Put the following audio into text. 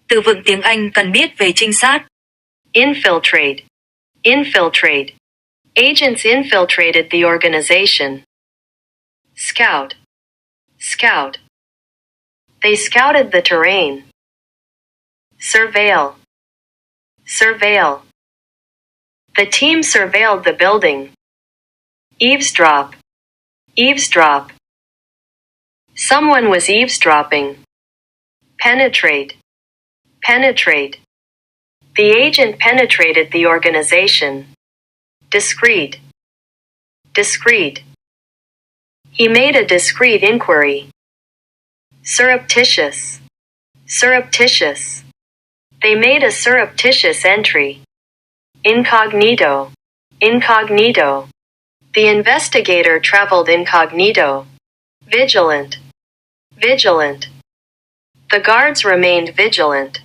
Từ vựng tiếng Anh cần biết về trinh sát. Infiltrate. Infiltrate. Agents infiltrated the organization. Scout. Scout. They scouted the terrain. Surveil. Surveil. The team surveilled the building. Eavesdrop. Eavesdrop. Someone was eavesdropping. Penetrate. Penetrate. The agent penetrated the organization. Discreet. Discreet. He made a discreet inquiry. Surreptitious. Surreptitious. They made a surreptitious entry. Incognito. Incognito. The investigator traveled incognito. Vigilant. Vigilant. The guards remained vigilant.